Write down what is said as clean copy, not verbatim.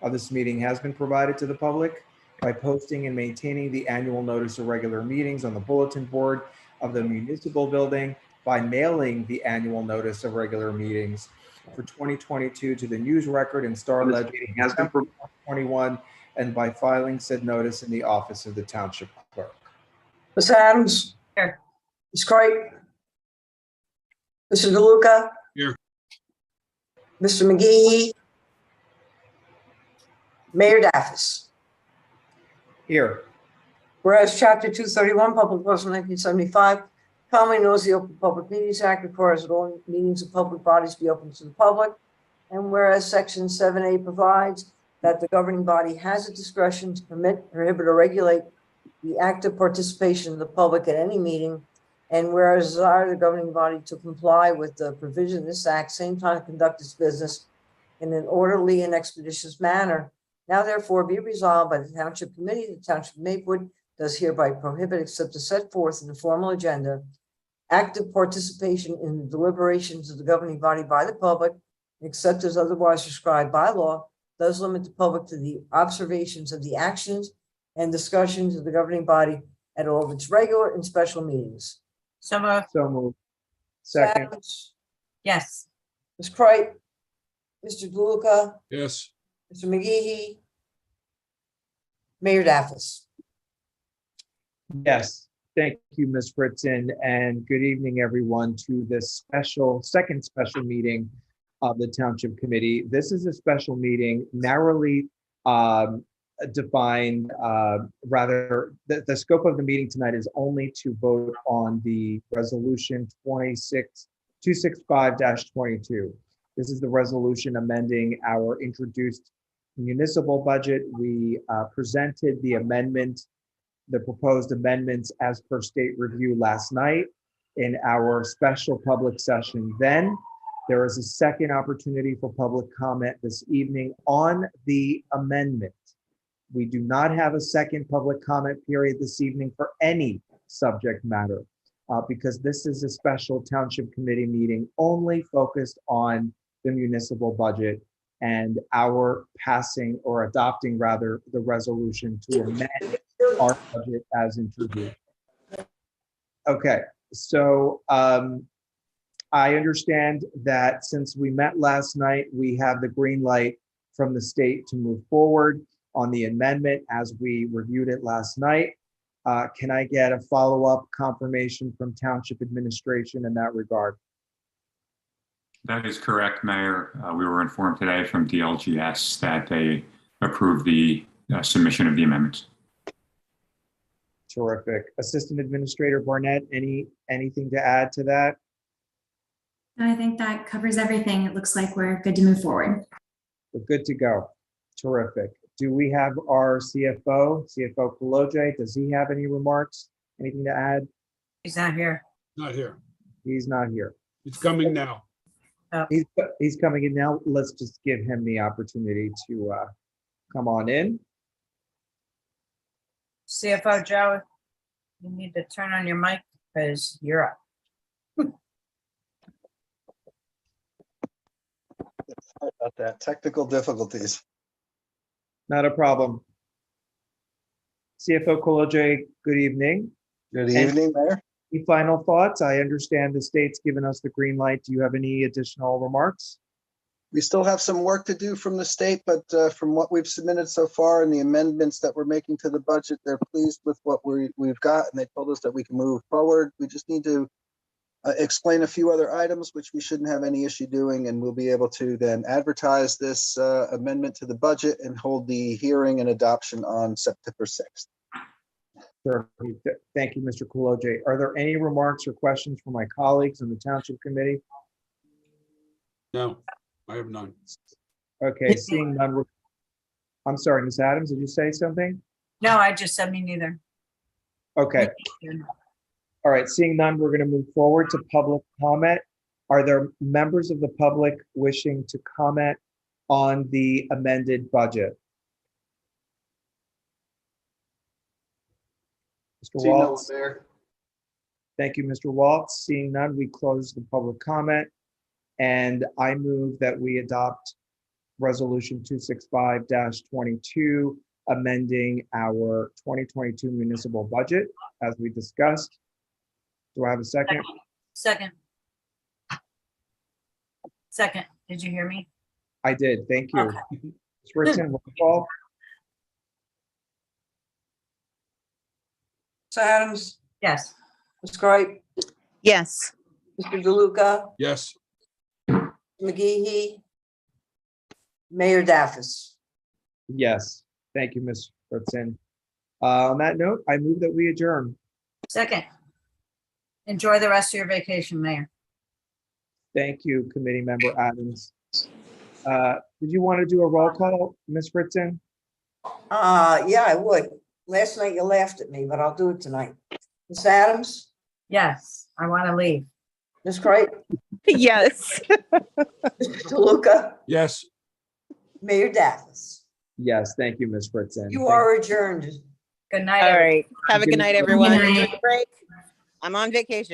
of this meeting has been provided to the public by posting and maintaining the annual notice of regular meetings on the bulletin board of the municipal building, by mailing the annual notice of regular meetings for 2022 to the news record and Star Ledger has been 2021, and by filing said notice in the office of the township clerk. Ms. Adams? Here. Ms. Cripe? Mr. DeLuca? Here. Mr. McGehee? Mayor Daffis? Here. Whereas Chapter 231, Public Laws of 1975, commonly known as the Open Public Meetings Act, requires that all meetings of public bodies be open to the public. And whereas Section 7A provides that the governing body has the discretion to permit, prohibit, or regulate the active participation of the public at any meeting, and whereas desire the governing body to comply with the provision of this act, same time conduct its business in an orderly and expeditious manner, now therefore be resolved by the Township Committee, the Township of Maplewood does hereby prohibit, except as set forth in the formal agenda, active participation in the deliberations of the governing body by the public, except as otherwise prescribed by law, does limit the public to the observations of the actions and discussions of the governing body at all of its regular and special meetings. So moved. So moved. Second. Adams, Yes. Ms. Cripe, Mr. DeLuca, Yes. Mr. McGehee, Mayor Daffis. Yes. Thank you, Ms. Fritzen, and good evening, everyone, to this second special meeting of the Township Committee. This is a special meeting narrowly defined, the scope of the meeting tonight is only to vote on the resolution 265-22. This is the resolution amending our introduced municipal budget. We presented the proposed amendments as per state review last night in our special public session. Then there is a second opportunity for public comment this evening on the amendment. We do not have a second public comment period this evening for any subject matter because this is a special Township Committee meeting only focused on the municipal budget and our passing or adopting rather the resolution to amend our budget as introduced. Okay, so I understand that since we met last night, we have the green light from the state to move forward on the amendment as we reviewed it last night. Can I get a follow-up confirmation from Township Administration in that regard? That is correct, Mayor. We were informed today from DLGS that they approved the submission of the amendments. Terrific. Assistant Administrator Barnett, anything to add to that? I think that covers everything. It looks like we're good to move forward. We're good to go. Terrific. Do we have our CFO Koloje? Does he have any remarks? Anything to add? He's not here. Not here. He's not here. It's coming now. He's coming in now. Let's just give him the opportunity to come on in. CFO Joe, you need to turn on your mic because you're up. Sorry about that. Technical difficulties. Not a problem. CFO Koloje, good evening. Good evening, Mayor. Any final thoughts? I understand the state's given us the green light. Do you have any additional remarks? We still have some work to do from the state, but from what we've submitted so far and the amendments that we're making to the budget, they're pleased with what we've got, and they told us that we can move forward. We just need to explain a few other items, which we shouldn't have any issue doing, and we'll be able to then advertise this amendment to the budget and hold the hearing and adoption on September 6th. Sure. Thank you, Mr. Koloje. Are there any remarks or questions from my colleagues on the Township Committee? No, I have none. Okay, seeing none. I'm sorry, Ms. Adams, did you say something? No, I just said me neither. Okay. All right, seeing none, we're going to move forward to public comment. Are there members of the public wishing to comment on the amended budget? Mr. Waltz. Thank you, Mr. Waltz. Seeing none, we close the public comment. And I move that we adopt Resolution 265-22, amending our 2022 municipal budget, as we discussed. Do I have a second? Second. Second, did you hear me? I did, thank you. Okay. Ms. Fritzen, roll call. Ms. Adams, Yes. Ms. Gripe, yes, Mr. DeLuca, yes, McGee, Mayor Daffis. Yes, thank you, Ms. Fritzen. On that note, I move that we adjourn. Second. Enjoy the rest of your vacation, Mayor. Thank you, Committee Member Adams. Did you want to do a roll call, Ms. Fritzen? Yeah, I would. Last night you laughed at me, but I'll do it tonight. Ms. Adams, Yes, I want to leave. Ms. Gripe, yes. Mr. DeLuca, yes. Mayor Daffis. Yes, thank you, Ms. Fritzen. You are adjourned. Good night. All everyone. right. Have a good night, Good everyone. night. Enjoy the break. I'm on vacation.